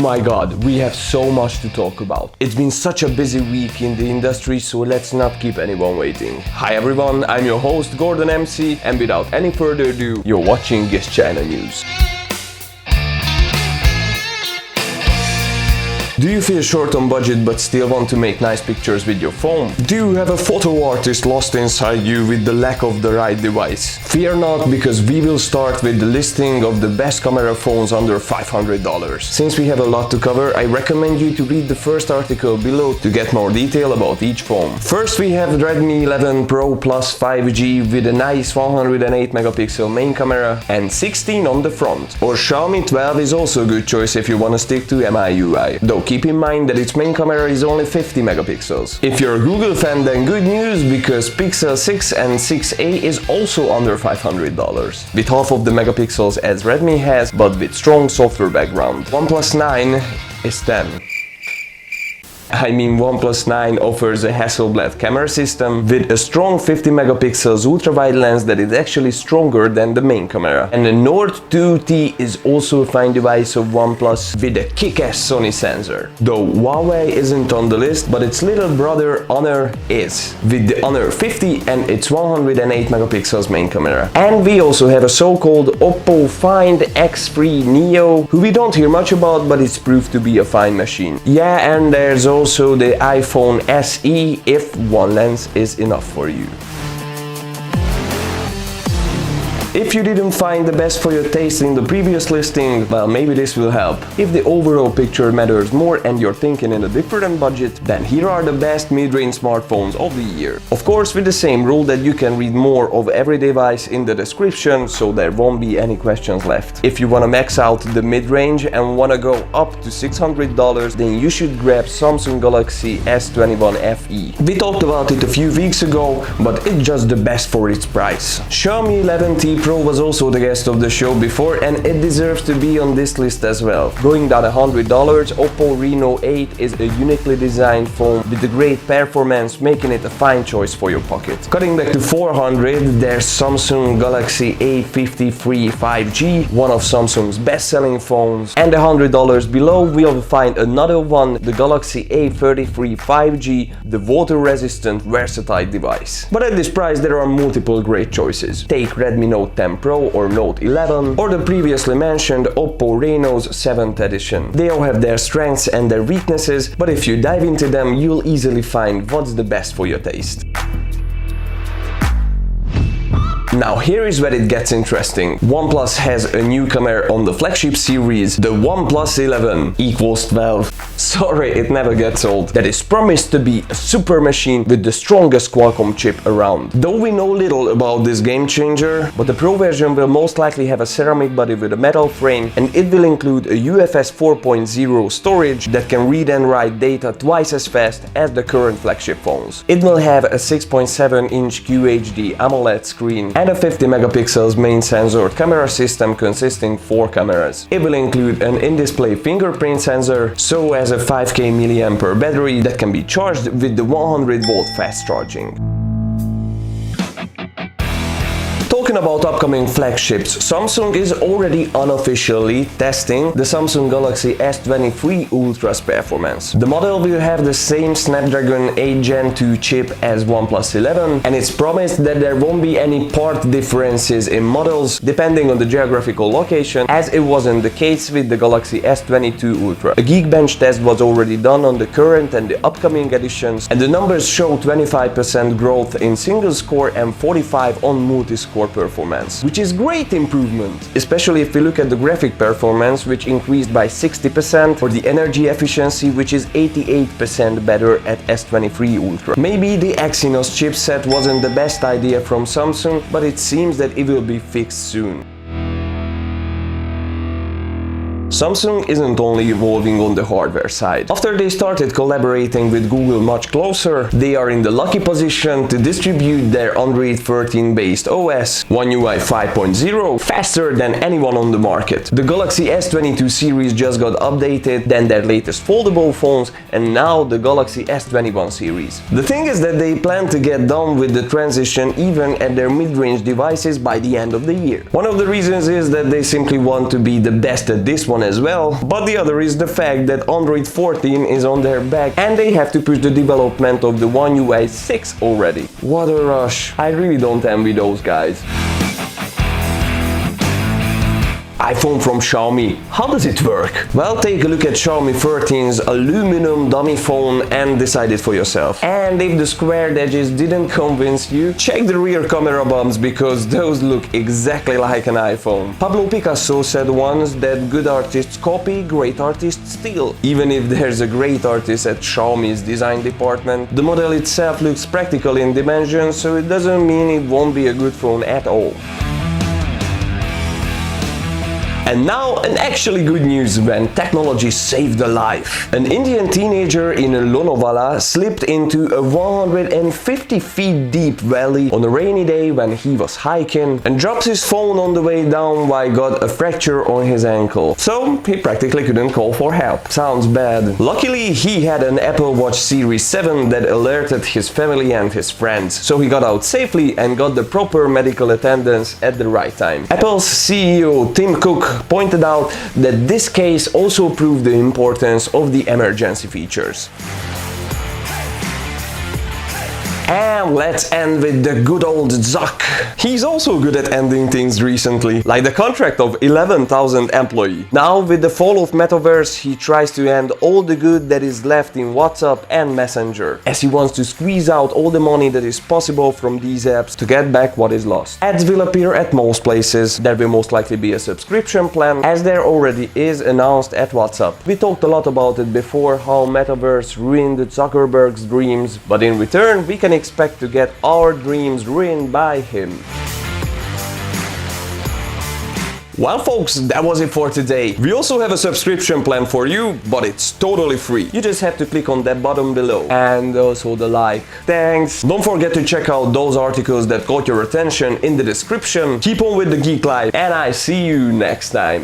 my god, we have so much to talk about. It's been such a busy week in the industry, so let's not keep anyone waiting. Hi everyone, I'm your host Gordon MC, and without any further ado, you're watching GizChina News. Do you feel short on budget but still want to make nice pictures with your phone? Do you have a photo artist lost inside you with the lack of the right device? Fear not, because we will start with the listing of the best camera phones under $500. Since we have a lot to cover, I recommend you to read the first article below to get more detail about each phone. First we have Redmi 11 Pro Plus 5G with a nice 108 megapixel main camera and 16 on the front. Or Xiaomi 12 is also a good choice if you want to stick to MIUI, though keep in mind that its main camera is only 50 megapixels. If you're a Google fan, then good news, because Pixel 6 and 6a is also under $500, with half of the megapixels as Redmi has, but with strong software background. OnePlus 9 is 10. OnePlus 9 offers a Hasselblad camera system with a strong 50 megapixels ultra-wide lens that is actually stronger than the main camera. And the Nord 2T is also a fine device of OnePlus with a kick-ass Sony sensor. Though Huawei isn't on the list, but its little brother Honor is, with the Honor 50 and its 108 megapixels main camera. And we also have a so-called Oppo Find X3 Neo, who we don't hear much about, but it's proved to be a fine machine. Yeah, and there's also the iPhone SE if one lens is enough for you. If you didn't find the best for your taste in the previous listing, well, maybe this will help. If the overall picture matters more and you're thinking in a different budget, then here are the best mid-range smartphones of the year. Of course, with the same rule that you can read more of every device in the description, so there won't be any questions left. If you want to max out the mid-range and want to go up to $600, then you should grab Samsung Galaxy S21 FE. We talked about it a few weeks ago, but it's just the best for its price. Xiaomi 11T Pro was also the guest of the show before, and it deserves to be on this list as well. Going down $100, Oppo Reno 8 is a uniquely designed phone with a great performance, making it a fine choice for your pocket. Cutting back to $400, there's Samsung Galaxy A53 5G, one of Samsung's best-selling phones. And $100 below, we'll find another one, the Galaxy A33 5G, the water-resistant versatile device. But at this price, there are multiple great choices. Take Redmi Note 10 Pro or Note 11, or the previously mentioned Oppo Reno's 7th edition. They all have their strengths and their weaknesses, but if you dive into them, you'll easily find what's the best for your taste. Now here is where it gets interesting. OnePlus has a new camera on the flagship series, the OnePlus 11 equals 12. Sorry, it never gets old. That is promised to be a super machine with the strongest Qualcomm chip around. Though we know little about this game changer, but the Pro version will most likely have a ceramic body with a metal frame, and it will include a UFS 4.0 storage that can read and write data twice as fast as the current flagship phones. It will have a 6.7-inch QHD AMOLED screen and a 50 megapixels main sensor camera system consisting 4 cameras. It will include an in-display fingerprint sensor, so as a 5K mAh battery that can be charged with the 100-volt fast charging. Talking about upcoming flagships, Samsung is already unofficially testing the Samsung Galaxy S23 Ultra's performance. The model will have the same Snapdragon 8 Gen 2 chip as OnePlus 11, and it's promised that there won't be any part differences in models depending on the geographical location, as it wasn't the case with the Galaxy S22 Ultra. A Geekbench test was already done on the current and the upcoming editions, and the numbers show 25% growth in single score and 45% on multi-score performance, which is great improvement, especially if we look at the graphic performance, which increased by 60%, or the energy efficiency, which is 88% better at S23 Ultra. Maybe the Exynos chipset wasn't the best idea from Samsung, but it seems that it will be fixed soon. Samsung isn't only evolving on the hardware side. After they started collaborating with Google much closer, they are in the lucky position to distribute their Android 13 based OS, One UI 5.0, faster than anyone on the market. The Galaxy S22 series just got updated, then their latest foldable phones, and now the Galaxy S21 series. The thing is that they plan to get done with the transition even at their mid-range devices by the end of the year. One of the reasons is that they simply want to be the best at this one one as well, but the other is the fact that Android 14 is on their back and they have to push the development of the One UI 6 already. What a rush. I really don't envy those guys. iPhone from Xiaomi. How does it work? Well, take a look at Xiaomi 13's aluminum dummy phone and decide it for yourself. And if the squared edges didn't convince you, check the rear camera bumps because those look exactly like an iPhone. Pablo Picasso said once that good artists copy, great artists steal. Even if there's a great artist at Xiaomi's design department, the model itself looks practical in dimensions, so it doesn't mean it won't be a good phone at all. And now an actually good news when technology saved a life. An Indian teenager in Lonavala slipped into a 150 feet deep valley on a rainy day when he was hiking and dropped his phone on the way down while got a fracture on his ankle. So he practically couldn't call for help. Sounds bad. Luckily he had an Apple Watch Series 7 that alerted his family and his friends, so he got out safely and got the proper medical attendance at the right time. Apple's CEO Tim Cook pointed out that this case also proved the importance of the emergency features. And let's end with the good old Zuck. He's also good at ending things recently, like the contract of 11,000 employees. Now with the fall of Metaverse, he tries to end all the good that is left in WhatsApp and Messenger, as he wants to squeeze out all the money that is possible from these apps to get back what is lost. Ads will appear at most places. There will most likely be a subscription plan, as there already is announced at WhatsApp. We talked a lot about it before, how Metaverse ruined Zuckerberg's dreams, but in return we can expect to get our dreams ruined by him. Well folks, that was it for today. We also have a subscription plan for you, but it's totally free. You just have to click on that button below. And also the like. Thanks! Don't forget to check out those articles that caught your attention in the description. Keep on with the geek life, and I see you next time.